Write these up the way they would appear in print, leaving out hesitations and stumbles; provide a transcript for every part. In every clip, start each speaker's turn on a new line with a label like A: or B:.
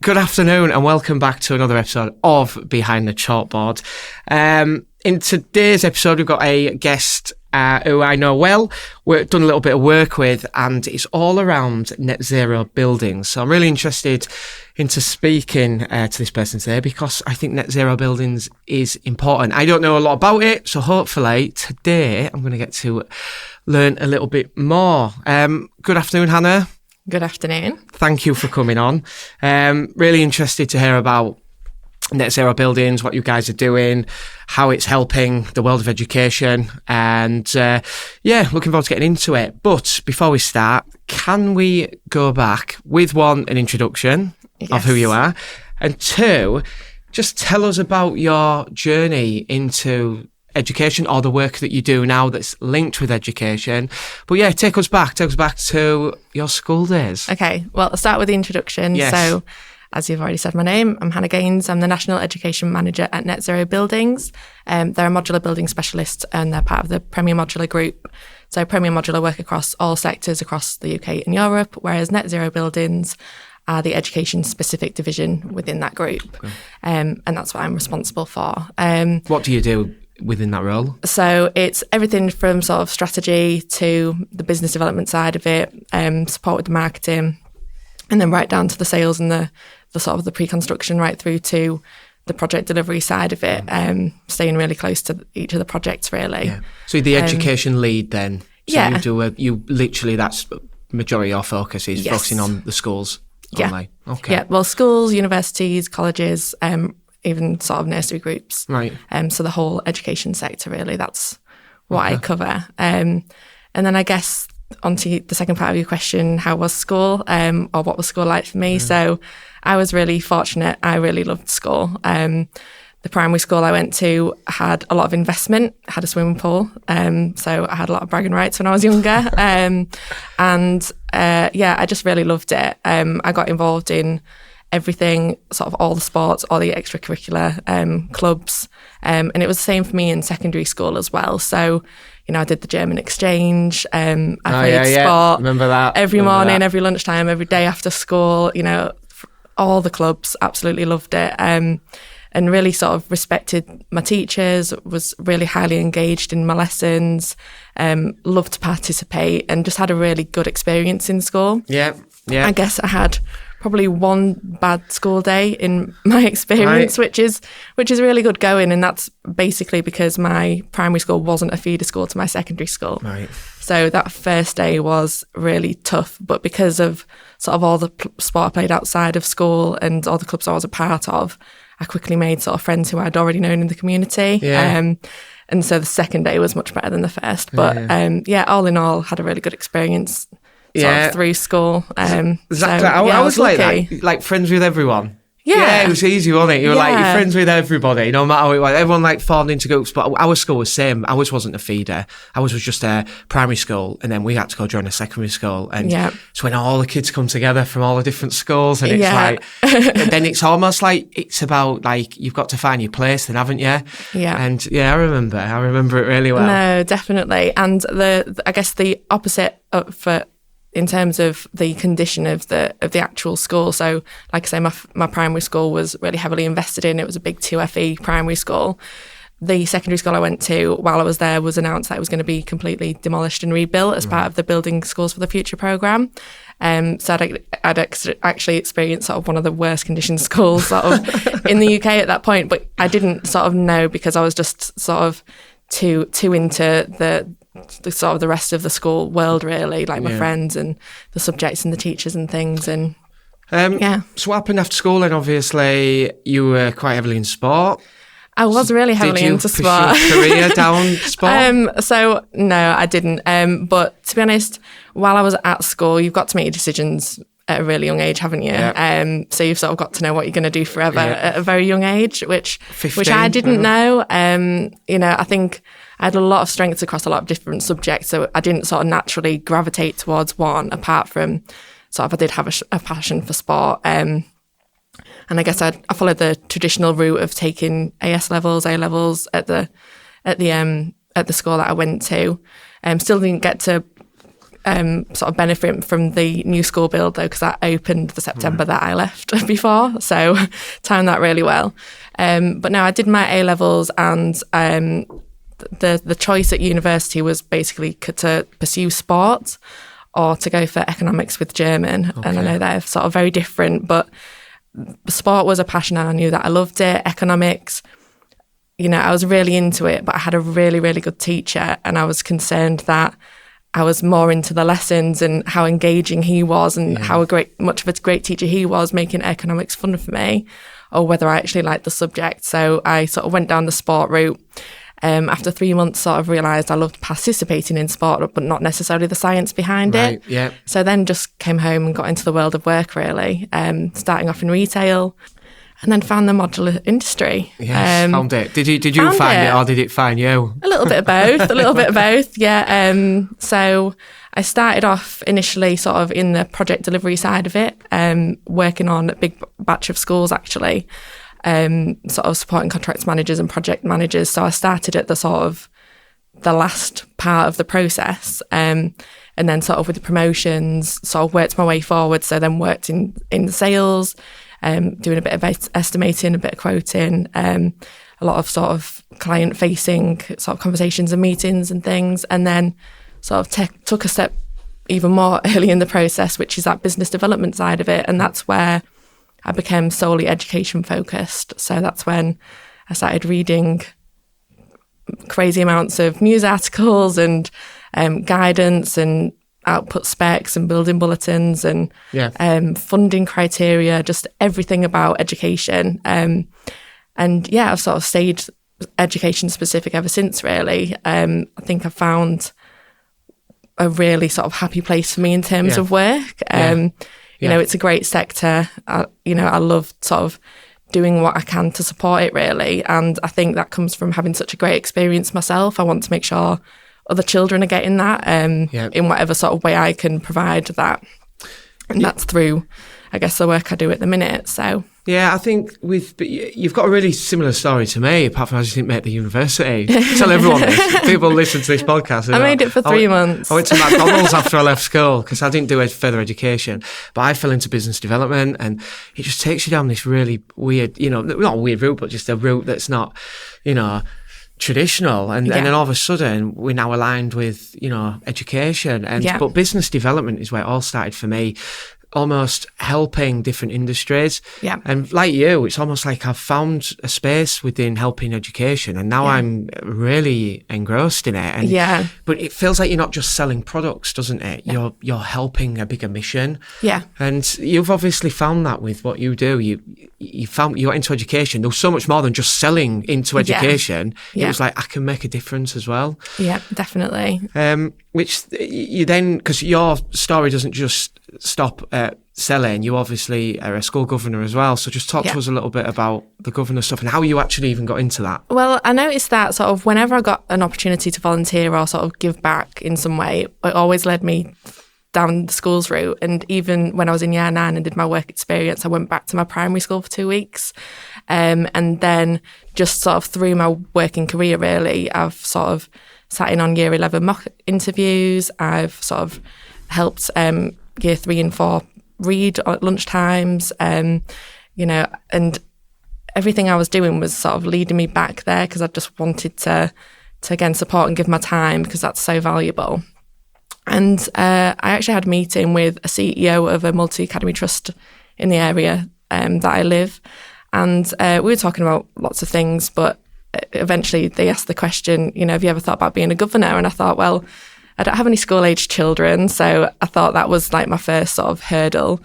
A: Good afternoon and welcome back to another episode of Behind the Chalkboard. In today's episode, we've got a guest who I know well, we've done a little bit of work with, and it's all around net zero buildings. So I'm really interested into speaking to this person today because I think net zero buildings is important. I don't know a lot about it, so hopefully today I'm going to get to learn a little bit more. Good afternoon, Hannah.
B: Good afternoon.
A: Thank you for coming on. Really interested to hear about net zero buildings, what you guys are doing, how it's helping the world of education, and looking forward to getting into it. But before we start, can we go back with an introduction of who you are, and two, just tell us about your journey into education or the work that you do now that's linked with education. But yeah, take us back to your school days.
B: Okay, well, I'll start with the introduction.
A: Yes.
B: So, as you've already said my name, I'm Hannah Gaines. I'm the National Education Manager at Net Zero Buildings. They're a modular building specialist and they're part of the Premier Modular Group. So Premier Modular work across all sectors across the UK and Europe, whereas Net Zero Buildings are the education-specific division within that group.
A: Okay.
B: And that's what I'm responsible for.
A: What do you do within that role?
B: So it's everything from sort of strategy to the business development side of it, support with the marketing, and then right down to the sales and the sort of the pre-construction right through to the project delivery side of it, staying really close to each of the projects really.
A: Yeah. So the education lead then? So
B: yeah.
A: you literally, that's majority of your focus is
B: Yes.
A: focusing on the schools only?
B: Yeah.
A: Okay.
B: Yeah, well, schools, universities, colleges, even sort of nursery groups.
A: Right.
B: So the whole education sector really, that's what I cover. And then I guess onto the second part of your question, how was school, or what was school like for me? So I was really fortunate. I really loved school. The primary school I went to had a lot of investment, had a swimming pool. So I had a lot of bragging rights when I was younger. I just really loved it. I got involved in everything, sort of all the sports, all the extracurricular clubs. And it was the same for me in secondary school as well. So, I did the German exchange. I played sport.
A: Remember that.
B: Every morning, every lunchtime, every day after school, all the clubs, absolutely loved it. And really sort of respected my teachers, was really highly engaged in my lessons, loved to participate and just had a really good experience in school.
A: Yeah.
B: I guess I had probably one bad school day in my experience,
A: Right.
B: which is really good going, and that's basically because my primary school wasn't a feeder school to my secondary school.
A: Right.
B: So that first day was really tough, but because of sort of all the sport I played outside of school and all the clubs I was a part of, I quickly made sort of friends who I'd already known in the community.
A: Yeah.
B: And so the second day was much better than the first. But all in all, had a really good experience sort of through school.
A: Exactly.
B: So,
A: I was like
B: lucky.
A: that, like friends with everyone.
B: Yeah.
A: It was easy, wasn't it? You were like, you're
B: Yeah.
A: friends with everybody, no matter what it was. Everyone like formed into groups, but our school was same. Ours wasn't a feeder. Ours was just a primary school, and then we had to go join a secondary school. And it's when all the kids come together from all the different schools, and it's like, and then it's almost like, it's about like, you've got to find your place then, haven't you?
B: Yeah.
A: And I remember it really well.
B: No, definitely. And I guess the opposite in terms of the condition of the actual school. So, like I say, my primary school was really heavily invested in. It was a big 2FE primary school. The secondary school I went to while I was there was announced that it was going to be completely demolished and rebuilt as part of the Building Schools for the Future programme. So I'd actually experienced sort of one of the worst conditioned schools sort of in the UK at that point, but I didn't sort of know because I was just sort of too into the sort of the rest of the school world really, like my friends and the subjects and the teachers and things. And
A: So what happened after school? And obviously you were quite heavily in sport.
B: I was really heavily into sport.
A: Did you pursue a career down sport?
B: So no, I didn't. But to be honest, while I was at school, you've got to make your decisions at a really young age, haven't you?
A: Yeah.
B: So you've sort of got to know what you're going to do forever at a very young age, which
A: 15,
B: I didn't know. I think I had a lot of strengths across a lot of different subjects, so I didn't sort of naturally gravitate towards one, apart from sort of I did have a passion for sport. And I guess I followed the traditional route of taking AS levels, A levels at the school that I went to. Still didn't get to sort of benefit from the new school build though, because that opened the September that I left before, so timed that really well. But no, I did my A-levels, and the choice at university was basically to pursue sport or to go for economics with German. Okay. And I know they're sort of very different, but sport was a passion and I knew that I loved it. Economics, you know, I was really into it, but I had a really, really good teacher, and I was concerned that I was more into the lessons and how engaging he was, and how much of a great teacher he was, making economics fun for me, or whether I actually liked the subject. So I sort of went down the sport route. After 3 months, sort of realised I loved participating in sport, but not necessarily the science behind it.
A: Yeah.
B: So then just came home and got into the world of work, really, starting off in retail, and then found the modular industry.
A: Yes, found it. Did you find it, or did it find you?
B: A little bit of both. Yeah. So I started off initially sort of in the project delivery side of it, working on a big batch of schools actually. Sort of supporting contracts managers and project managers. So I started at the sort of the last part of the process, and then sort of with the promotions, sort of worked my way forward. So then worked in sales, doing a bit of estimating, a bit of quoting, a lot of sort of client facing sort of conversations and meetings and things, and then sort of took a step even more early in the process, which is that business development side of it, and that's where I became solely education focused. So that's when I started reading crazy amounts of news articles and guidance and output specs and building bulletins and funding criteria, just everything about education. And yeah, I've sort of stayed education specific ever since, really. I think I found a really sort of happy place for me in terms of work. You know, it's a great sector. I love sort of doing what I can to support it, really. And I think that comes from having such a great experience myself. I want to make sure other children are getting that in whatever sort of way I can provide that. And that's through, I guess, the work I do at the minute. So
A: yeah, I think you've got a really similar story to me, apart from I just didn't make the university. Tell everyone this. People listen to this podcast.
B: I made it for 3 months.
A: I went to McDonald's after I left school because I didn't do further education, but I fell into business development, and it just takes you down this really weird, not a weird route, but just a route that's not, traditional, and then all of a sudden we're now aligned with education, but business development is where it all started for me, almost helping different industries. And like you, it's almost like I've found a space within helping education, and now I'm really engrossed in it. And but it feels like you're not just selling products, doesn't it? You're helping a bigger mission. And you've obviously found that with what you do. You found you got into education. There was so much more than just selling into education. It was like, I can make a difference as well.
B: Yeah, definitely.
A: Which you then, because your story doesn't just stop at selling, you obviously are a school governor as well. So just talk to us a little bit about the governor stuff and how you actually even got into that.
B: Well, I noticed that sort of whenever I got an opportunity to volunteer or sort of give back in some way, it always led me down the schools route. And even when I was in year 9 and did my work experience, I went back to my primary school for 2 weeks. And then just sort of through my working career, really, I've sort of sat in on year 11 mock interviews. I've sort of helped year 3 and 4 read at lunchtimes, and everything I was doing was sort of leading me back there, because I just wanted to again support and give my time, because that's so valuable. And I actually had a meeting with a CEO of a multi-academy trust in the area that I live, and we were talking about lots of things, but eventually they asked the question, have you ever thought about being a governor? And I thought, well, I don't have any school-aged children, so I thought that was like my first sort of hurdle.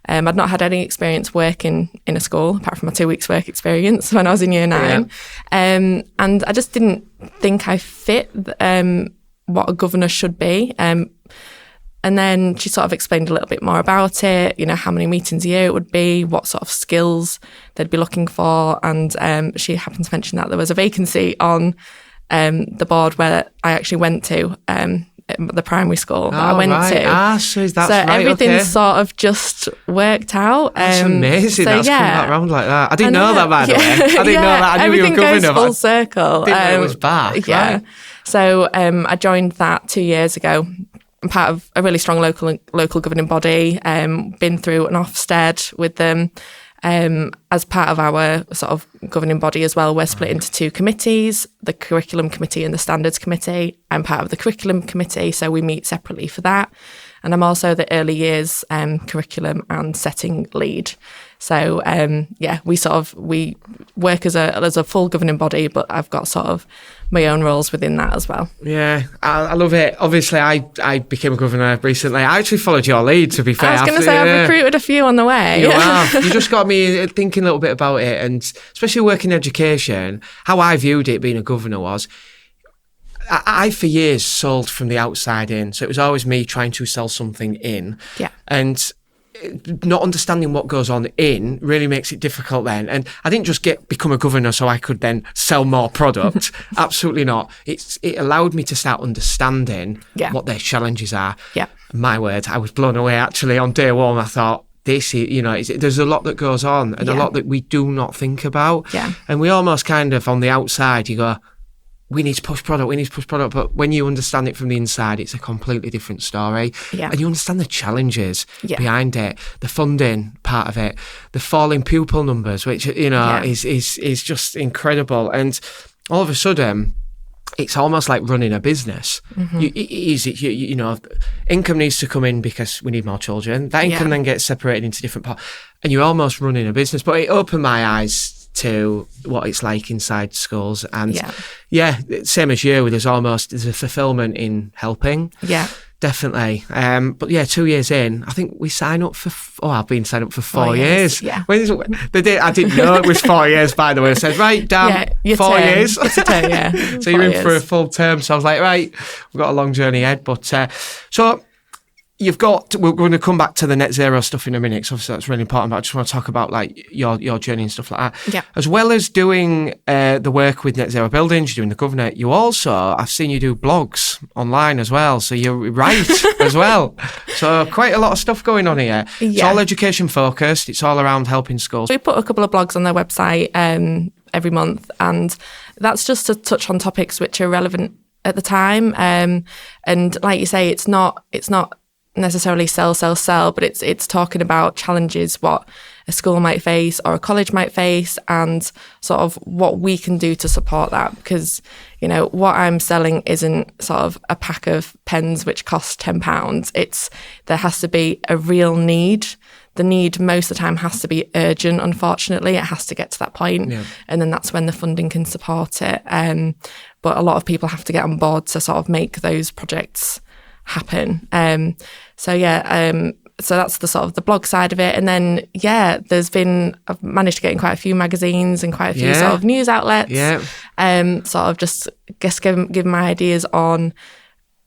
B: I'd not had any experience working in a school, apart from my 2 weeks work experience when I was in year 9. And I just didn't think I fit what a governor should be. And then she sort of explained a little bit more about it, how many meetings a year it would be, what sort of skills they'd be looking for. And she happened to mention that there was a vacancy on the board where I actually went to, the primary school that I went to.
A: So that's right.
B: Everything sort of just worked out.
A: That's amazing. That's come back round like that. I didn't know that, by the way. I didn't know that. I knew you were governor.
B: Everything goes full circle.
A: I didn't know it was back.
B: Yeah. Right? So I joined that 2 years ago. I'm part of a really strong local governing body. Been through an Ofsted with them. As part of our sort of governing body as well, we're split into two committees, the curriculum committee and the standards committee. I'm part of the curriculum committee, so we meet separately for that. And I'm also the early years curriculum and setting lead. So we work as a full governing body, but I've got sort of my own roles within that as well.
A: Yeah, I love it. Obviously, I became a governor recently. I actually followed your lead, to be fair.
B: I was going to say, I've recruited a few on the way.
A: You have. You just got me thinking a little bit about it, and especially working in education, how I viewed it being a governor was, I for years sold from the outside in. So it was always me trying to sell something in.
B: Yeah.
A: And not understanding what goes on in really makes it difficult then. And I didn't just become a governor so I could then sell more product. Absolutely not. It allowed me to start understanding what their challenges are.
B: Yeah.
A: My word, I was blown away actually on day one. I thought, this, there's a lot that goes on and a lot that we do not think about.
B: Yeah.
A: And we almost kind of, on the outside, you go, we need to push product. But when you understand it from the inside, it's a completely different story.
B: Yeah.
A: And you understand the challenges behind it, the funding part of it, the falling pupil numbers, which, is just incredible. And all of a sudden, it's almost like running a business. Mm-hmm. Income needs to come in because we need more children. That income then gets separated into different parts, and you're almost running a business. But it opened my eyes to what it's like inside schools, and same as you, there's a fulfillment in helping.
B: Yeah,
A: definitely. But 2 years in, I think we sign up for. I've been signed up for 4 years.
B: Yeah,
A: I didn't know it was 4 years. By the way, I said right, damn, 4 years.
B: It's a term, yeah.
A: So you're in for a full term. So I was like, right, we've got a long journey ahead. But so. We're going to come back to the net zero stuff in a minute, because obviously that's really important, but I just want to talk about like your journey and stuff like that.
B: Yeah.
A: As well as doing the work with net zero buildings, you're doing the governor, you also, I've seen you do blogs online as well, so you write as well. So quite a lot of stuff going on here. Yeah. It's all education focused, it's all around helping schools.
B: We put a couple of blogs on their website every month, and that's just to touch on topics which are relevant at the time. And like you say, it's not necessarily sell, but it's talking about challenges what a school might face or a college might face, and sort of what we can do to support that. Because what I'm selling isn't sort of a pack of pens which cost £10. There has to be a real need. The need most of the time has to be urgent. Unfortunately, it has to get to that point, and then that's when the funding can support it. But a lot of people have to get on board to sort of make those projects happen. So that's the sort of the blog side of it. And then I've managed to get in quite a few magazines and quite a few sort of news outlets. Sort of just give my ideas on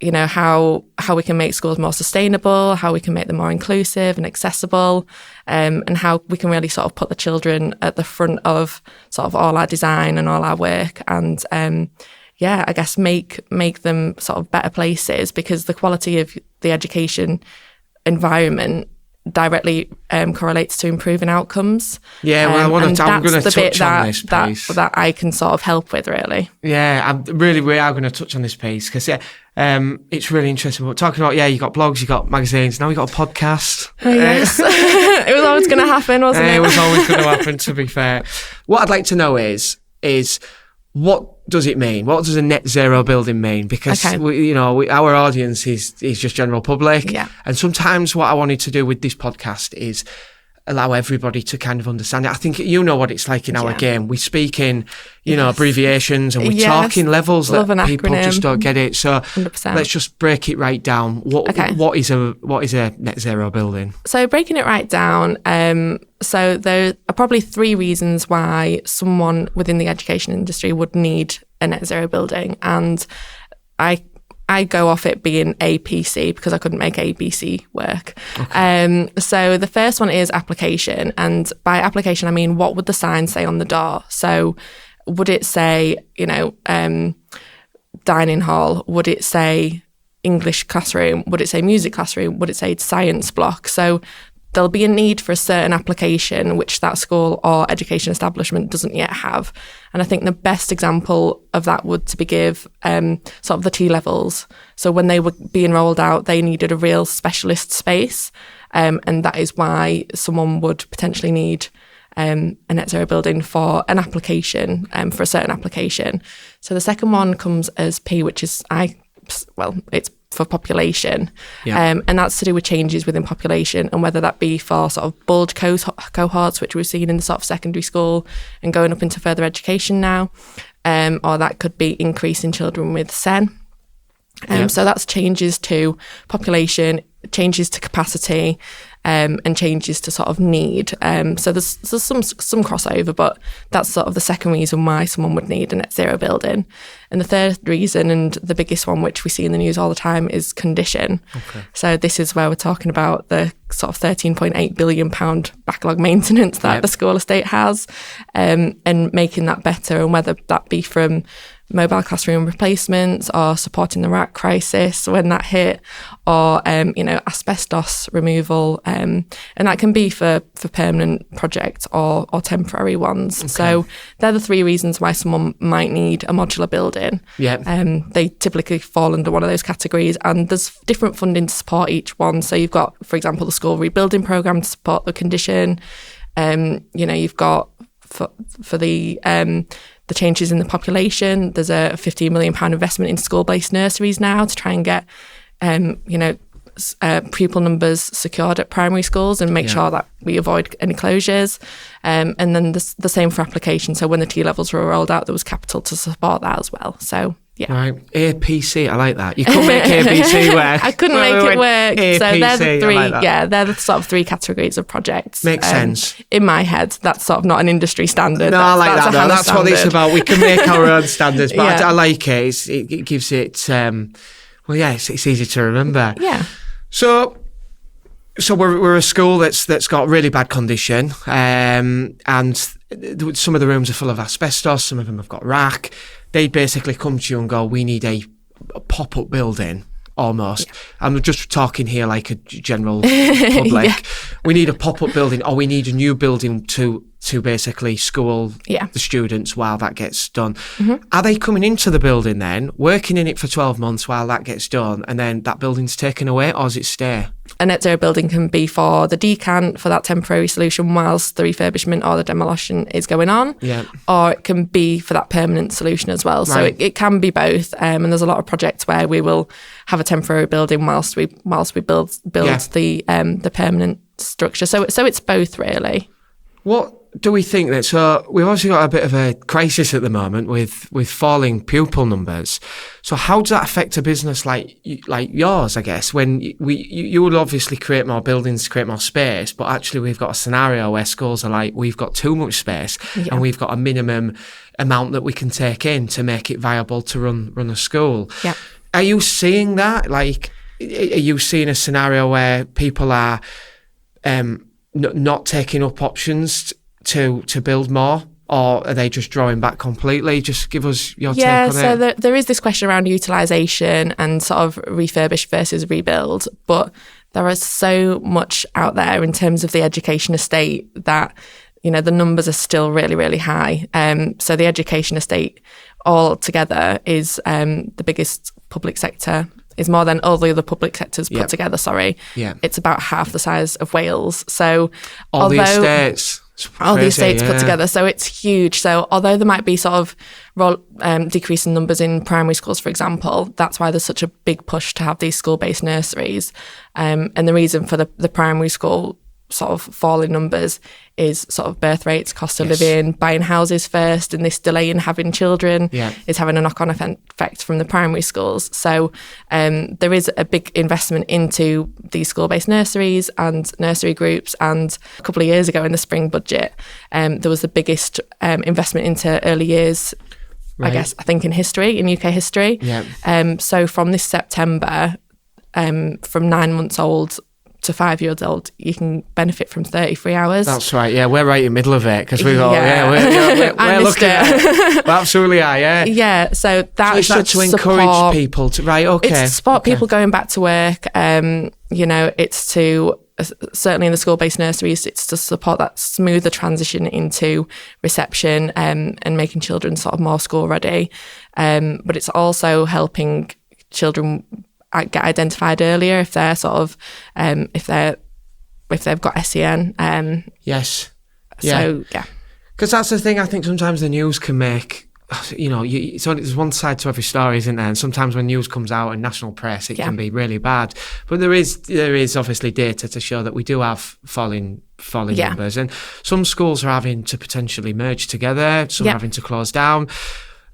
B: how we can make schools more sustainable, how we can make them more inclusive and accessible, and how we can really sort of put the children at the front of sort of all our design and all our work, and I guess make them sort of better places, because the quality of the education environment directly correlates to improving outcomes.
A: Yeah, well, I'm going to touch on this piece.
B: That I can sort of help with, really.
A: Yeah, we are going to touch on this piece, because it's really interesting. We're talking about, you got blogs, you got magazines, now you got a podcast.
B: Oh, yes. It was always going to happen, wasn't it?
A: It was always going to happen, to be fair. What I'd like to know is what does it mean? What does a net zero building mean? Because our audience is just general public.
B: Yeah.
A: And sometimes what I wanted to do with this podcast is allow everybody to kind of understand it. I think what it's like in our game. We speak in, abbreviations, and we talk in levels that people just don't get it. So 100%. Let's just break it right down. What is a net zero building? So
B: breaking it right down, so there are probably 3 reasons why someone within the education industry would need a net zero building. And I go off it being APC because I couldn't make ABC work. Okay. So the first one is application. And by application, I mean, what would the sign say on the door? So would it say, dining hall? Would it say English classroom? Would it say music classroom? Would it say science block? So there'll be a need for a certain application which that school or education establishment doesn't yet have. And I think the best example of that would to be give sort of the T-levels. So when they were being rolled out, they needed a real specialist space. And that is why someone would potentially need a net zero building for an application, for a certain application. So the second one comes as P, which is it's for population. Yeah. And that's to do with changes within population, and whether that be for sort of bulge cohorts, which we've seen in the sort of secondary school and going up into further education now, or that could be increase in children with SEN. So that's changes to population, changes to capacity, and changes to sort of need. So there's some crossover, but that's sort of the second reason why someone would need a net zero building. And the third reason, and the biggest one, which we see in the news all the time, is condition. Okay. So this is where we're talking about the sort of £13.8 billion backlog maintenance that the school estate has, and making that better, and whether that be from mobile classroom replacements or supporting the rat crisis when that hit, or asbestos removal, and that can be for permanent projects or temporary ones. Okay. So they're the three reasons why someone might need a modular building. They typically fall under one of those categories, and there's different funding to support each one. So you've got, for example, the school rebuilding programme to support the condition. You've got for the changes in the population, there's a £15 million investment in school-based nurseries now to try and get, pupil numbers secured at primary schools and make sure that we avoid any closures. And then the same for application. So when the T-levels were rolled out, there was capital to support that as well. So, yeah.
A: Right. APC, I like that. You couldn't make ABC work.
B: I couldn't make it work.
A: APC,
B: so they're the three,
A: like
B: they're the sort of three categories of projects.
A: Makes sense.
B: In my head, that's sort of not an industry standard.
A: No, I like that though. That's
B: standard.
A: What it's about. We can make our own standards, but I like it. It gives it, it's easy to remember.
B: Yeah.
A: So we're a school that's got really bad condition, and some of the rooms are full of asbestos, some of them have got rack. They basically come to you and go, we need a pop-up building, almost. Yeah. I'm just talking here like a general public. We need a pop-up building, or we need a new building to basically school the students while that gets done. Mm-hmm. Are they coming into the building then, working in it for 12 months while that gets done, and then that building's taken away, or does it stay?
B: A net zero building can be for the decant, for that temporary solution whilst the refurbishment or the demolition is going on, or it can be for that permanent solution as well. So it can be both, and there's a lot of projects where we will have a temporary building whilst we build the permanent structure. So it's both really.
A: What do we think that? So we've obviously got a bit of a crisis at the moment with falling pupil numbers. So how does that affect a business like yours, I guess, when you would obviously create more buildings to create more space, but actually we've got a scenario where schools are like, we've got too much space and we've got a minimum amount that we can take in to make it viable to run a school. Yeah. Are you seeing that? Like, are you seeing a scenario where people are not taking up options to build more, or are they just drawing back completely? Just give us your take on it.
B: Yeah, so there is this question around utilisation and sort of refurbish versus rebuild, but there is so much out there in terms of the education estate that, the numbers are still really, really high. So the education estate altogether is the biggest public sector, is more than all the other public sectors put together, It's about half the size of Wales. So
A: all the estates
B: put together, so it's huge. So although there might be sort of decrease in numbers in primary schools, for example, that's why there's such a big push to have these school-based nurseries. And the reason for the primary school sort of fall in numbers is sort of birth rates, cost of living, buying houses first, and this delay in having children is having a knock-on effect from the primary schools. So there is a big investment into these school-based nurseries and nursery groups, and a couple of years ago in the spring budget there was the biggest investment into early years, I think in UK history. So from this September, from 9 months old to 5 years old, you can benefit from 30 free hours.
A: That's right. Yeah, we're right in the middle of it because we're we're looking at it. We absolutely are. Yeah.
B: Yeah. So that's
A: to encourage people to
B: It's to support people going back to work. It's to certainly in the school-based nurseries, it's to support that smoother transition into reception and making children sort of more school ready. But it's also helping children get identified earlier if they're sort of if they've got SEN.
A: Yes.
B: So yeah.
A: Because that's the thing I think sometimes the news can make, so there's one side to every story, isn't there? And sometimes when news comes out in national press, it can be really bad. But there is obviously data to show that we do have falling numbers. And some schools are having to potentially merge together, some are having to close down.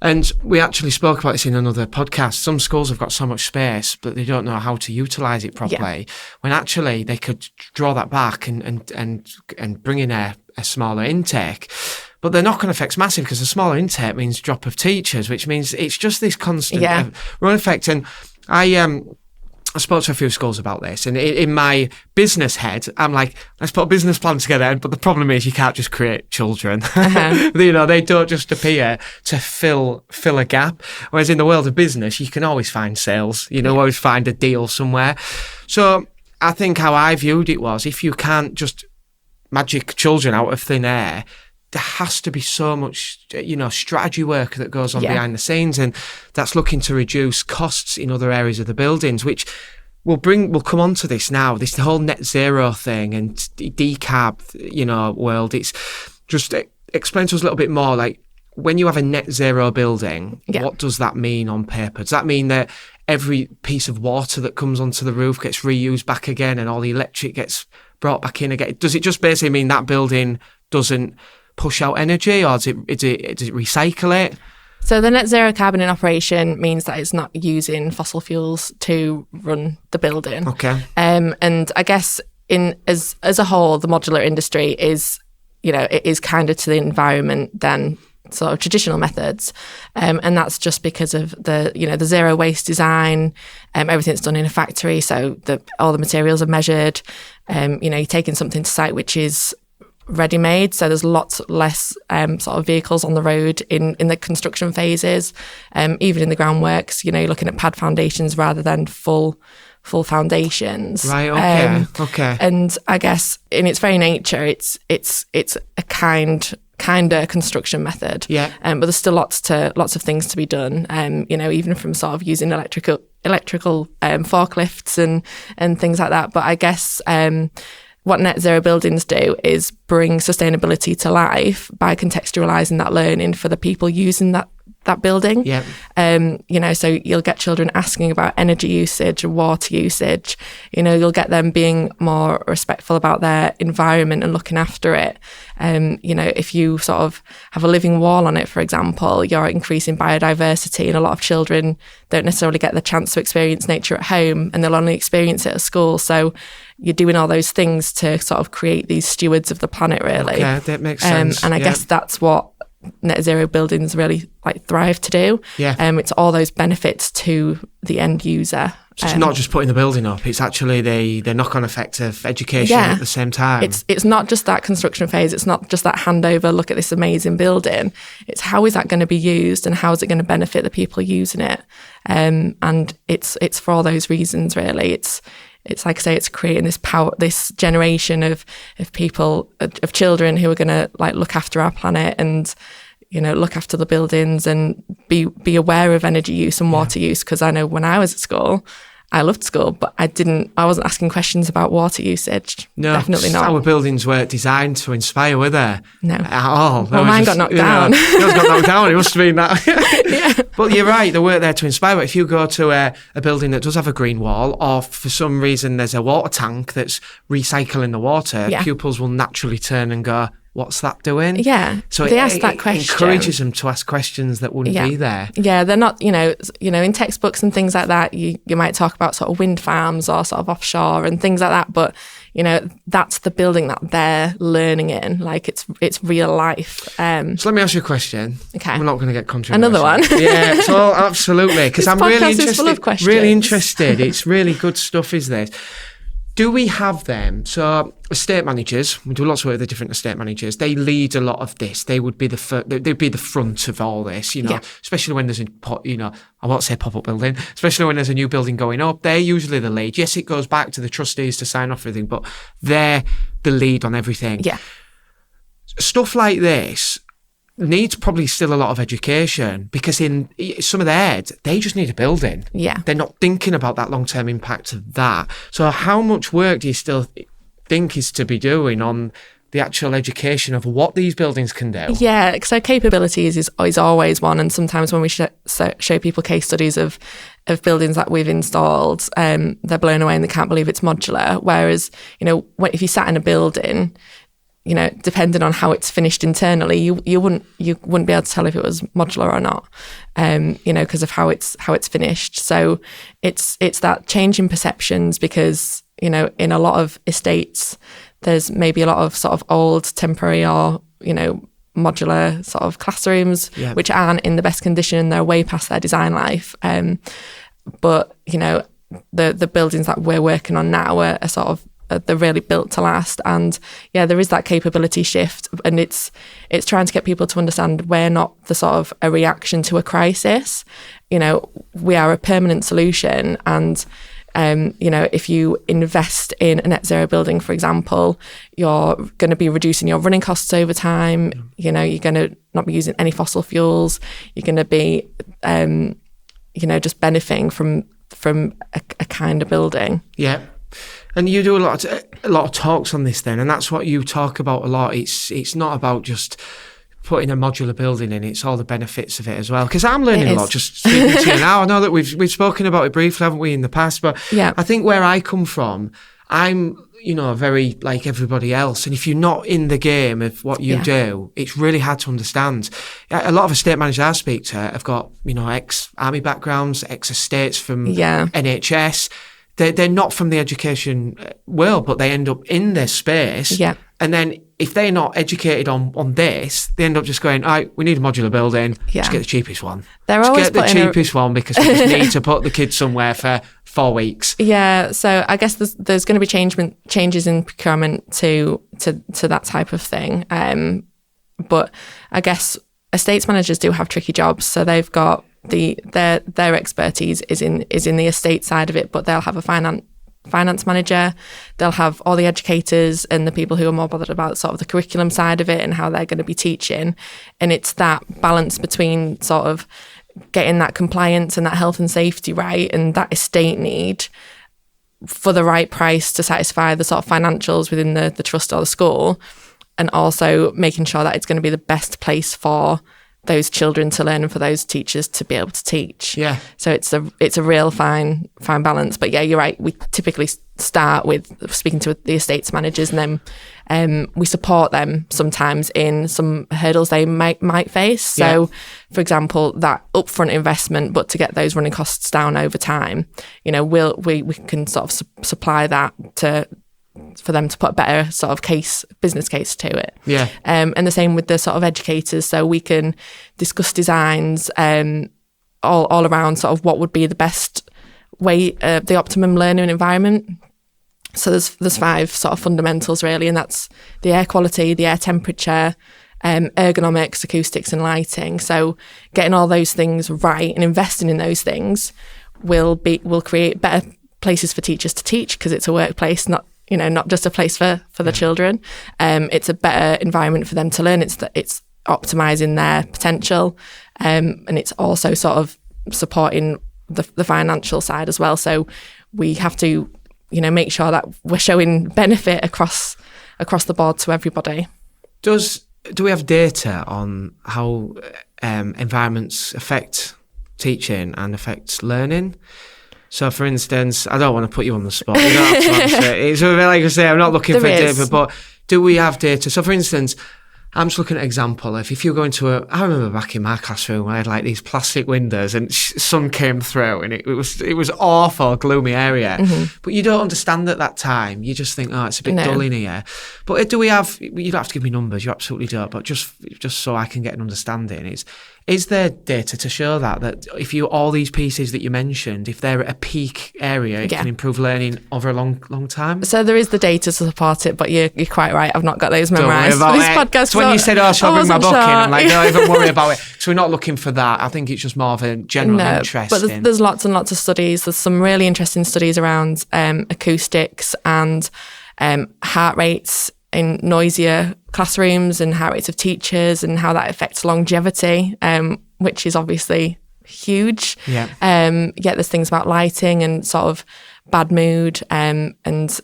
A: And we actually spoke about this in another podcast. Some schools have got so much space, but they don't know how to utilise it properly. When actually they could draw that back and bring in a smaller intake. But the knock-on effect's massive because a smaller intake means drop of teachers, which means it's just this constant run effect. And I spoke to a few schools about this, and in my business head, I'm like, let's put a business plan together. But the problem is you can't just create children. They don't just appear to fill a gap. Whereas in the world of business, you can always find sales, always find a deal somewhere. So I think how I viewed it was, if you can't just magic children out of thin air, there has to be so much, strategy work that goes on behind the scenes, and that's looking to reduce costs in other areas of the buildings, which we'll come on to this now, this whole net zero thing and decarb, world. It's just explain to us a little bit more, like when you have a net zero building, what does that mean on paper? Does that mean that every piece of water that comes onto the roof gets reused back again and all the electric gets brought back in again? Does it just basically mean that building doesn't push out energy, or does it recycle it?
B: So the net zero carbon in operation means that it's not using fossil fuels to run the building.
A: Okay.
B: And I guess as a whole, the modular industry is, it is kinder to the environment than sort of traditional methods, and that's just because of the zero waste design. Everything's done in a factory, so all the materials are measured. You're taking something to site which is ready-made, so there's lots less sort of vehicles on the road in the construction phases, even in the groundworks. You're looking at pad foundations rather than full foundations.
A: Right. Okay.
B: And I guess in its very nature, it's a kinder construction method. Yeah. But there's still lots of things to be done. Even from sort of using electrical forklifts and things like that. But I guess what net zero buildings do is bring sustainability to life by contextualising that learning for the people using that building. Yeah. So you'll get children asking about energy usage, water usage. You'll get them being more respectful about their environment and looking after it. If you sort of have a living wall on it, for example, you're increasing biodiversity, and a lot of children don't necessarily get the chance to experience nature at home, and they'll only experience it at school. So you're doing all those things to sort of create these stewards of the planet, really.
A: Okay, that makes sense.
B: And I guess that's what net zero buildings really thrive to do. Yeah. It's all those benefits to the end user.
A: So it's not just putting the building up, it's actually the knock-on effect of education at the same time.
B: It's not just that construction phase, it's not just that handover, look at this amazing building. It's how is that going to be used and how is it going to benefit the people using it? And it's for all those reasons, really. It's like I say, it's creating this generation of people, of children who are going to look after our planet and look after the buildings and be aware of energy use and water use. Because I know when I was at school, I loved school, but I wasn't asking questions about water usage. No, definitely not.
A: Our buildings weren't designed to inspire, were they?
B: No.
A: At all.
B: Well, mine got knocked down.
A: Yours got knocked down, it must have been that. Yeah. But you're right, they weren't there to inspire. But if you go to a building that does have a green wall, or for some reason there's a water tank that's recycling the water, pupils will naturally turn and go, what's that doing?
B: Yeah.
A: So
B: they ask that question.
A: It encourages them to ask questions that wouldn't be there.
B: Yeah, they're not, in textbooks and things like that, you might talk about sort of wind farms or sort of offshore and things like that, but that's the building that they're learning in. It's real life.
A: So let me ask you a question.
B: Okay.
A: We're not going to get controversial.
B: Another one.
A: Yeah, so absolutely, because I'm really interested.
B: Is full of questions.
A: Really interested. It's really good stuff, is this? Do we have them? So estate managers, we do lots of work with the different estate managers. They lead a lot of this. They would be they'd be the front of all this, especially when there's I won't say pop-up building, especially when there's a new building going up. They're usually the lead. Yes, it goes back to the trustees to sign off everything, but they're the lead on everything.
B: Yeah.
A: Stuff like this needs probably still a lot of education, because in some of their heads, they just need a building.
B: Yeah.
A: They're not thinking about that long-term impact of that. So how much work do you still think is to be doing on the actual education of what these buildings can do?
B: Yeah, so capabilities is always one. And sometimes when we show people case studies of buildings that we've installed, they're blown away and they can't believe it's modular. Whereas, if you sat in a building, depending on how it's finished internally, you wouldn't be able to tell if it was modular or not, because of how it's finished. So it's that change in perceptions, because in a lot of estates, there's maybe a lot of sort of old temporary or modular sort of classrooms which aren't in the best condition. They're way past their design life. But the buildings that we're working on now are sort of, they're really built to last. And there is that capability shift, and it's trying to get people to understand we're not the sort of a reaction to a crisis. We are a permanent solution. And if you invest in a net zero building, for example, you're going to be reducing your running costs over time. You're going to not be using any fossil fuels. You're going to be just benefiting from a kind of building.
A: Yeah. And you do a lot of talks on this then, and that's what you talk about a lot. It's not about just putting a modular building in, it's all the benefits of it as well. Because I'm learning a lot just speaking to you now. I know that we've spoken about it briefly, haven't we, in the past, but I think where I come from, I'm very like everybody else, and if you're not in the game of what you do, it's really hard to understand. A lot of estate managers I speak to have got ex-army backgrounds, ex-estates from NHS. They're not from the education world, but they end up in this space. Yeah. And then if they're not educated on this, they end up just going, all right, we need a modular building. Yeah. Just get the cheapest one. Just get the cheapest one, because we just need to put the kids somewhere for 4 weeks.
B: Yeah. So I guess there's going to be changes in procurement to that type of thing. But I guess estates managers do have tricky jobs. So they've got their expertise is in the estate side of it, but they'll have a finance manager, they'll have all the educators and the people who are more bothered about sort of the curriculum side of it and how they're going to be teaching. And it's that balance between sort of getting that compliance and that health and safety right, and that estate need for the right price to satisfy the sort of financials within the trust or the school, and also making sure that it's going to be the best place for those children to learn and for those teachers to be able to teach. Yeah. So it's a real fine balance. But yeah, you're right. We typically start with speaking to the estates managers, and then we support them sometimes in some hurdles they might face. So, for example, that upfront investment, but to get those running costs down over time, we can sort of supply that for them to put a better sort of business case to it. Yeah. And the same with the sort of educators. So we can discuss designs all around sort of what would be the best way, the optimum learning environment. So there's 5 sort of fundamentals really, and that's the air quality, the air temperature, ergonomics, acoustics and lighting. So getting all those things right and investing in those things will create better places for teachers to teach, because it's a workplace, not just a place for the children. It's a better environment for them to learn. It's optimizing their potential, and it's also sort of supporting the financial side as well. So we have to, make sure that we're showing benefit across the board to everybody.
A: Do we have data on how environments affect teaching and affect learning? So, for instance, I don't want to put you on the spot. You don't have to answer it. It's like I say, I'm not looking for data, but do we have data? So, for instance, I'm just looking at an example of if you go into I remember back in my classroom, I had like these plastic windows and sun came through, and it was awful, gloomy area. Mm-hmm. But you don't understand at that time. You just think, it's a bit dull in here. But do we have? You don't have to give me numbers. You absolutely don't. But just so I can get an understanding, is Is there data to show that if you all these pieces that you mentioned, if they're at a peak area, it can improve learning over a long time?
B: So there is the data to support it, but you're quite right. I've not got those memorised for this podcast.
A: So when you said, shall I bring my book in? I'm like, don't even worry about it. So we're not looking for that. I think it's just more of a general interest.
B: But there's lots and lots of studies. There's some really interesting studies around acoustics and heart rates in noisier classrooms and heart rates of teachers and how that affects longevity, which is obviously huge. There's things about lighting and sort of bad mood, and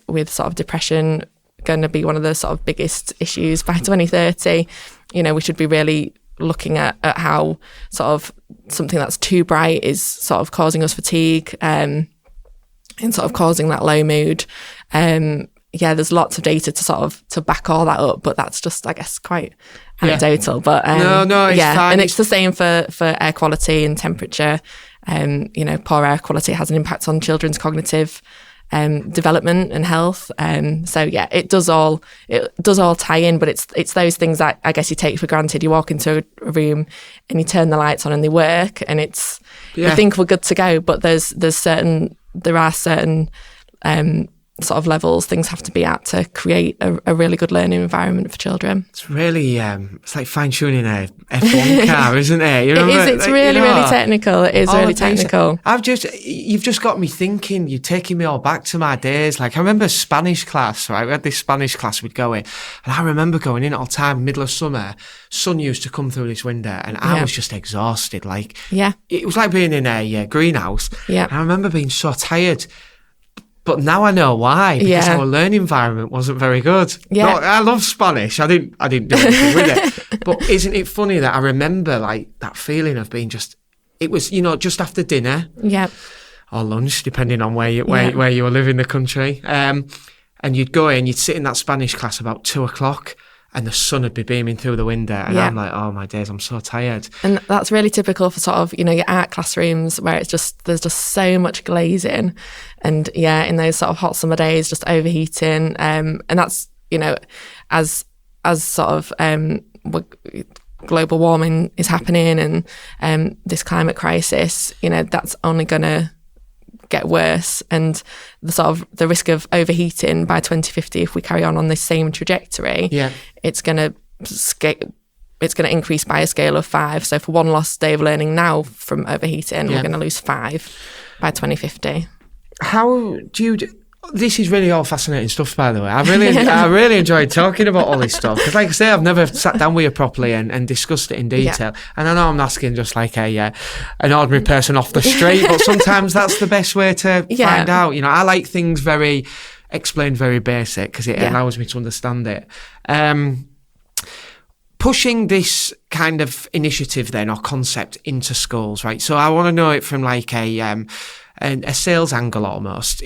B: with sort of depression going to be one of the sort of biggest issues by 2030. We should be really looking at how sort of something that's too bright is sort of causing us fatigue, and sort of causing that low mood. There's lots of data to back all that up, but that's just, I guess, quite anecdotal. But
A: no, it's fine.
B: And it's the same for air quality and temperature. Poor air quality has an impact on children's cognitive development and health. It does all tie in, but it's those things that I guess you take for granted. You walk into a room and you turn the lights on and they work, and you think we're good to go, but there are certain sort of levels things have to be at to create a really good learning environment for children.
A: It's really it's like fine tuning a F1 car, isn't it?
B: It is. It's really technical. It is really technical.
A: You've just got me thinking. You're taking me all back to my days. Like I remember Spanish class. Right, we had this Spanish class we'd go in, and I remember going in all the time, middle of summer. Sun used to come through this window, and I was just exhausted. Like it was like being in a greenhouse.
B: Yeah,
A: I remember being so tired. But now I know why, because our learning environment wasn't very good. Yeah. No, I love Spanish. I didn't do anything with it. But isn't it funny that I remember like that feeling of being it was, just after dinner.
B: Yeah.
A: Or lunch, depending on where you were living in the country. And you'd go in, you'd sit in that Spanish class about 2:00. And the sun would be beaming through the window. And I'm like, oh my days, I'm so tired.
B: And that's really typical for sort of, your art classrooms where there's just so much glazing. And in those sort of hot summer days, just overheating. And that's, as sort of global warming is happening and this climate crisis, that's only going to get worse, and the risk of overheating by 2050 if we carry on this same trajectory, it's going to increase by a scale of 5. So for one lost day of learning now from overheating, we're going to lose 5 by 2050.
A: How do you This is really all fascinating stuff, by the way. I really enjoyed talking about all this stuff, because like I say, I've never sat down with you properly and discussed it in detail. And I know I'm asking just like an ordinary person off the street, but sometimes that's the best way to find out. I like things explained very basic, because it allows me to understand it. Pushing this kind of initiative then, or concept, into schools, right? So I want to know it from like a sales angle almost.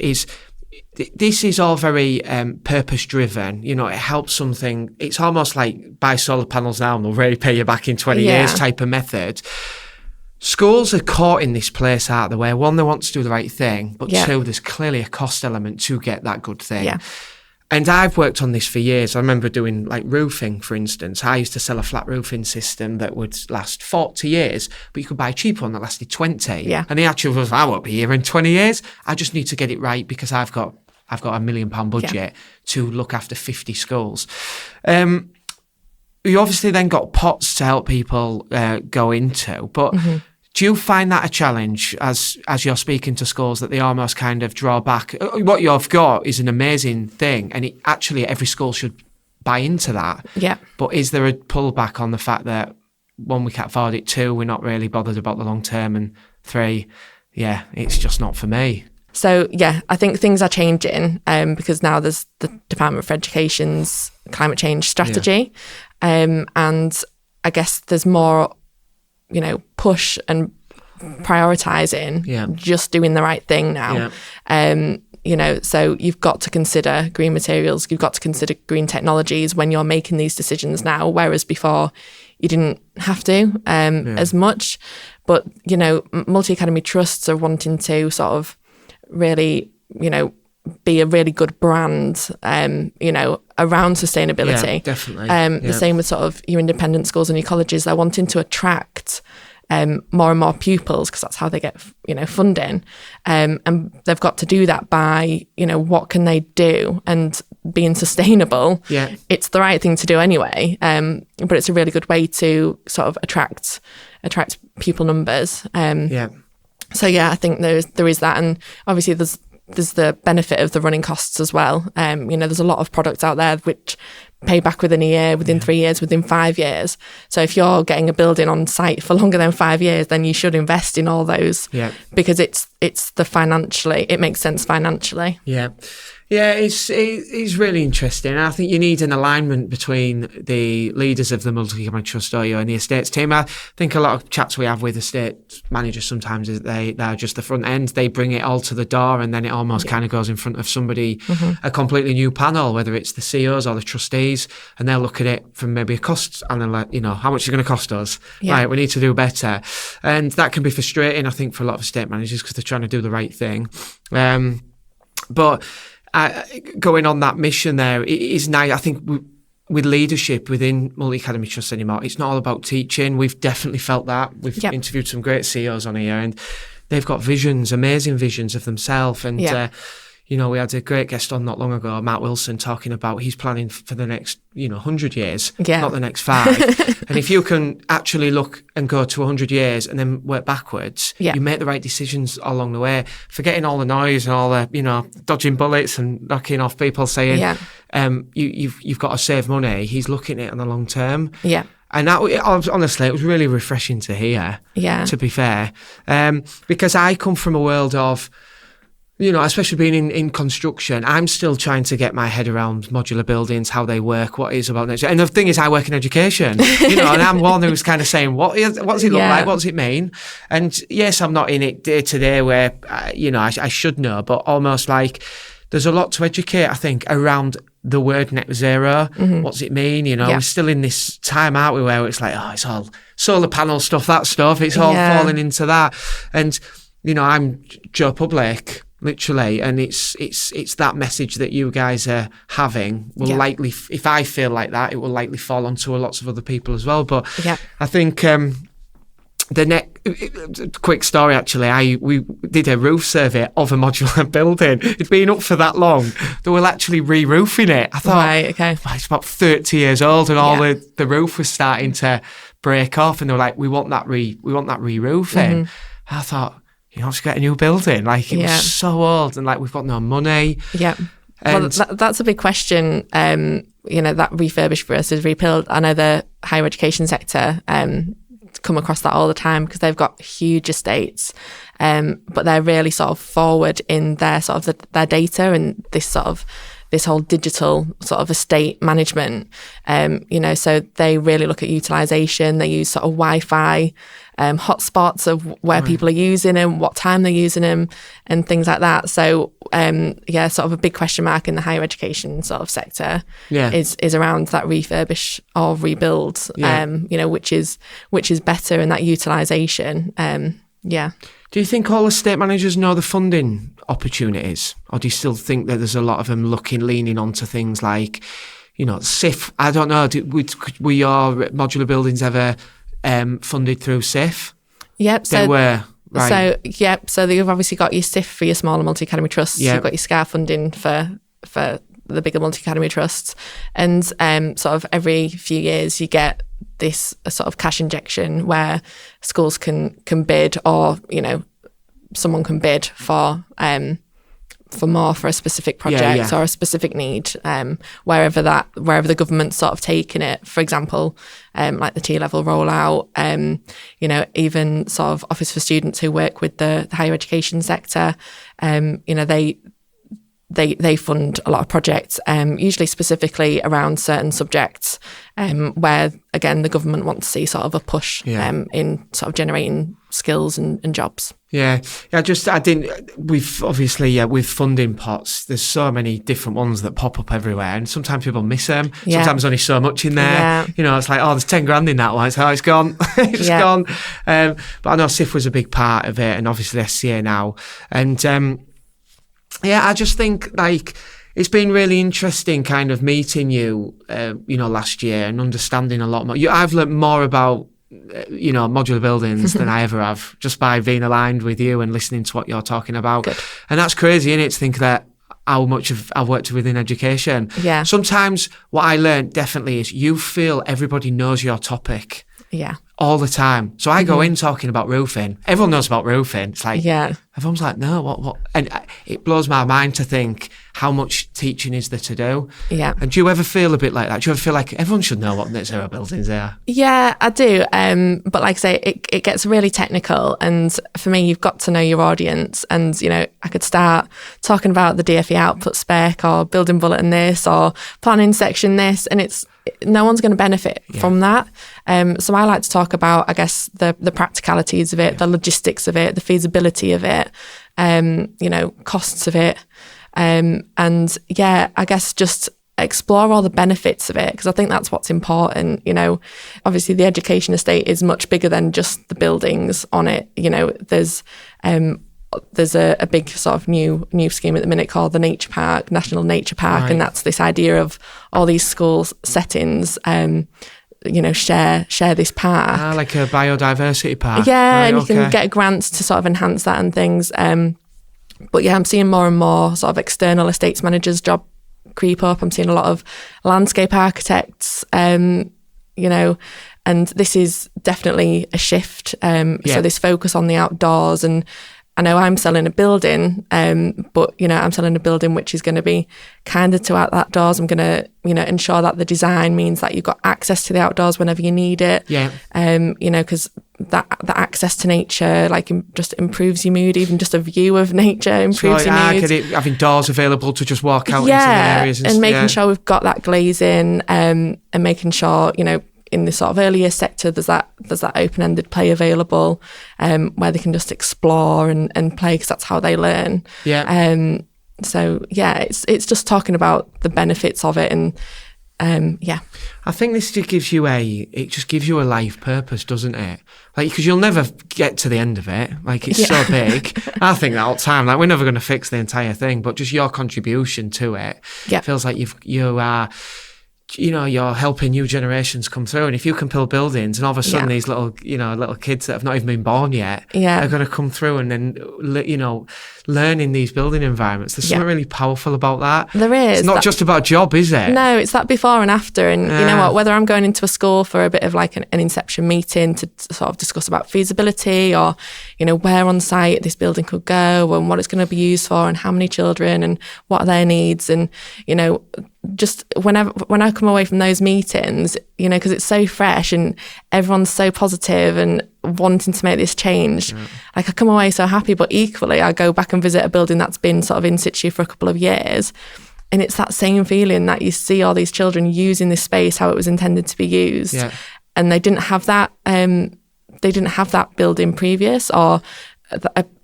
A: This is all very purpose driven. It helps something. It's almost like buy solar panels now and they'll really pay you back in 20 years type of method. Schools are caught in this place, aren't they, where one, they want to do the right thing, but two, there's clearly a cost element to get that good thing. Yeah. And I've worked on this for years. I remember doing like roofing, for instance. I used to sell a flat roofing system that would last 40 years, but you could buy a cheaper one that lasted 20. Yeah. And the actual was, I won't be here in 20 years. I just need to get it right, because I've got a £1 million budget to look after 50 schools. You obviously then got pots to help people go into, but do you find that a challenge as you're speaking to schools, that they almost kind of draw back? What you've got is an amazing thing, and actually every school should buy into that. Yeah. But is there a pullback on the fact that, one, we can't afford it, 2, we're not really bothered about the long term, and 3, it's just not for me?
B: So, I think things are changing because now there's the Department for Education's climate change strategy. And I guess there's more, push and prioritising, just doing the right thing now. So you've got to consider green materials, you've got to consider green technologies when you're making these decisions now, whereas before you didn't have to as much. But, multi-academy trusts are wanting to sort of really, be a really good brand, around sustainability.
A: Yeah, definitely.
B: The same with sort of your independent schools and your colleges. They're wanting to attract more and more pupils, because that's how they get, funding. And they've got to do that by, what can they do, and being sustainable.
A: Yeah.
B: It's the right thing to do anyway. But it's a really good way to sort of attract pupil numbers. So yeah, I think there is that, and obviously there's the benefit of the running costs as well. There's a lot of products out there which pay back within a year, within 3 years, within 5 years. So if you're getting a building on site for longer than 5 years, then you should invest in all those.
A: Yeah.
B: Because it makes sense financially.
A: Yeah. Yeah, it's really interesting. I think you need an alignment between the leaders of the multi-academy trust, or you, and the estates team. I think a lot of chats we have with estate managers sometimes is they're just the front end. They bring it all to the door, and then it almost kind of goes in front of somebody, a completely new panel, whether it's the CEOs or the trustees, and they'll look at it from maybe a cost analysis, how much is it going to cost us? Yeah. Right, we need to do better. And that can be frustrating, I think, for a lot of estate managers, because they're trying to do the right thing. But going on that mission there, it is nice. I think with leadership within multi-academy trusts anymore, it's not all about teaching. We've definitely felt that. We've interviewed some great CEOs on here, and they've got visions, amazing visions of themselves. And we had a great guest on not long ago, Matt Wilson, talking about he's planning for the next 100 years, not the next 5. And if you can actually look and go to 100 years and then work backwards, you make the right decisions along the way, forgetting all the noise and all the dodging bullets and knocking off people saying you've got to save money. He's looking at it on the long term. Yeah. And that, honestly, it was really refreshing to hear, to be fair, because I come from a world of, especially being in construction, I'm still trying to get my head around modular buildings, how they work, what is about nature. And the thing is, I work in education, and I'm one who's kind of saying, what does it look like? What does it mean? And yes, I'm not in it day to day where, I should know, but almost like there's a lot to educate, I think, around the word net zero. What does it mean? We're still in this time, aren't we, where it's like, it's all solar panel stuff, that stuff. It's all falling into that. And, I'm Joe Public, literally, and it's that message that you guys are having will likely, if I feel like that, it will likely fall onto lots of other people as well. But I think quick story actually, we did a roof survey of a modular building. It'd been up for that long. They were actually re-roofing it. I thought, it's about 30 years old, and all the roof was starting to break off, and they were like, we want that re-roofing. I thought, to get a new building. Like, it was so old, and like, we've got no money. Yeah. And
B: that's a big question. That refurbished versus rebuild. I know the higher education sector come across that all the time, because they've got huge estates, but they're really sort of forward in their sort of their data and this whole digital sort of estate management. So they really look at utilisation. They use sort of Wi-Fi hotspots of where people are using them, what time they're using them, and things like that. So sort of a big question mark in the higher education sort of sector is around that refurbish or rebuild, which is better, and that utilisation.
A: Do you think all estate managers know the funding opportunities, or do you still think that there's a lot of them leaning onto things like, SIF? I don't know. Were your modular buildings ever funded through SIF?
B: Yep.
A: They were. Right.
B: So you've obviously got your SIF for your smaller multi-academy trusts. You've got your SCAR funding for the bigger multi-academy trusts, and sort of every few years you get this sort of cash injection where schools can bid, or someone can bid for more for a specific project or a specific need, wherever the government's sort of taking it. For example, like the T-level rollout, even sort of Office for Students who work with the higher education sector, they fund a lot of projects, usually specifically around certain subjects, where again the government wants to see sort of a push in sort of generating skills and jobs. We've obviously with funding pots, there's so many different ones that pop up everywhere, and sometimes people miss them. Sometimes only so much in there. It's like, there's 10 grand in that one. It's gone. It's gone. But I know SIF was a big part of it, and obviously SCA now, and. I just think like it's been really interesting kind of meeting you, last year, and understanding a lot more. I've learned more about
A: modular buildings than I ever have, just by being aligned with you and listening to what you're talking about.
B: Good.
A: And that's crazy, isn't it, to think that how much I've worked within education.
B: Yeah.
A: Sometimes what I learned definitely is you feel everybody knows your topic.
B: Yeah.
A: All the time. So I go in talking about roofing. Everyone knows about roofing. It's like, everyone's like, no, what? And it blows my mind to think how much teaching is there to do.
B: Yeah.
A: And do you ever feel a bit like that? Do you ever feel like everyone should know what net zero buildings are?
B: Yeah, I do. But like I say, it gets really technical. And for me, you've got to know your audience. And, I could start talking about the DFE output spec or building bulletin this or planning section this. And no one's going to benefit from that. So I like to talk about, I guess, the practicalities of it, the logistics of it, the feasibility of it, costs of it. And I guess just explore all the benefits of it, because I think that's what's important. Obviously the education estate is much bigger than just the buildings on it. There's a big sort of new scheme at the minute called the National Nature Park,
A: right.
B: And that's this idea of all these school settings share this park.
A: Like a biodiversity park.
B: Yeah, right, and you can get grants to sort of enhance that and things. But I'm seeing more and more sort of external estates managers job creep up. I'm seeing a lot of landscape architects, and this is definitely a shift. So this focus on the outdoors, and I know I'm selling a building, but I'm selling a building which is going to be kinder to outdoors. I'm going to, ensure that the design means that you've got access to the outdoors whenever you need it.
A: Yeah.
B: Because that access to nature just improves your mood. Even just a view of nature improves your mood.
A: Having doors available to just walk out into the areas
B: and making sure we've got that glazing, and making sure in the sort of earlier sector, there's that open-ended play available, where they can just explore and play, because that's how they learn.
A: Yeah.
B: It's just talking about the benefits of it, and
A: I think this just gives you a life purpose, doesn't it? Because you'll never get to the end of it. It's so big. I think that all the time. We're never going to fix the entire thing, but just your contribution to it. It feels like you are. You're helping new generations come through, and if you can build buildings, and all of a sudden these little kids that have not even been born yet are going to come through, and then learn in these building environments. There's something really powerful about that.
B: There is.
A: It's not just about job, is it?
B: No, it's that before and after. And you know what? Whether I'm going into a school for a bit of an inception meeting to sort of discuss about feasibility, or where on site this building could go, and what it's going to be used for, and how many children, and what are their needs, and just when I come away from those meetings, because it's so fresh and everyone's so positive and wanting to make this change, I come away so happy. But equally, I go back and visit a building that's been sort of in situ for a couple of years, and it's that same feeling that you see all these children using this space how it was intended to be used, and they didn't have that. They didn't have that building previous, or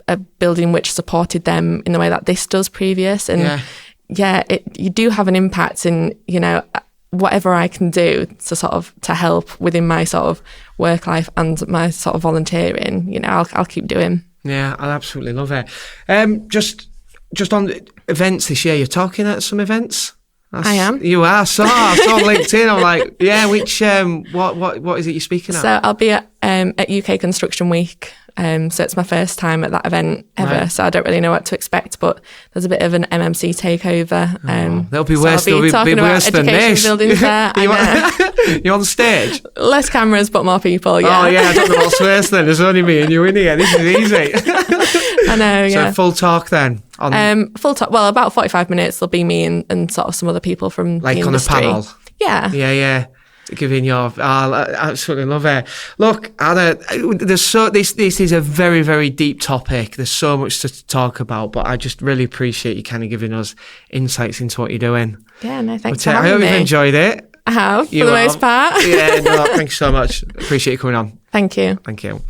B: a building which supported them in the way that this does previous, and. You do have an impact in, whatever I can do to help within my sort of work life and my sort of volunteering, I'll keep doing.
A: Yeah, I absolutely love it. Just on events this year, you're talking at some events?
B: I am.
A: You are. I saw LinkedIn. I'm like, which, what is it you're speaking at?
B: So I'll be at UK Construction Week. So it's my first time at that event ever. Right. So I don't really know what to expect, but there's a bit of an MMC takeover.
A: There'll be worse, so be worse than this.
B: Buildings there.
A: You on stage?
B: Less cameras, but more people, yeah.
A: Oh, yeah, I don't know what's worse then. There's only me and you in here. This is easy.
B: I know, yeah.
A: So full talk then?
B: Full talk, well, about 45 minutes. There'll be me and sort of some other people from the industry.
A: On a panel?
B: Yeah.
A: Yeah. Giving your, I absolutely love it. Look, Anna, this is a very, very deep topic. There's so much to talk about, but I just really appreciate you kind of giving us insights into what you're doing.
B: Yeah, no, thanks for having me.
A: I hope you've enjoyed it.
B: I have, for the most part.
A: Yeah, no, thanks so much. Appreciate you coming on.
B: Thank you.
A: Thank you.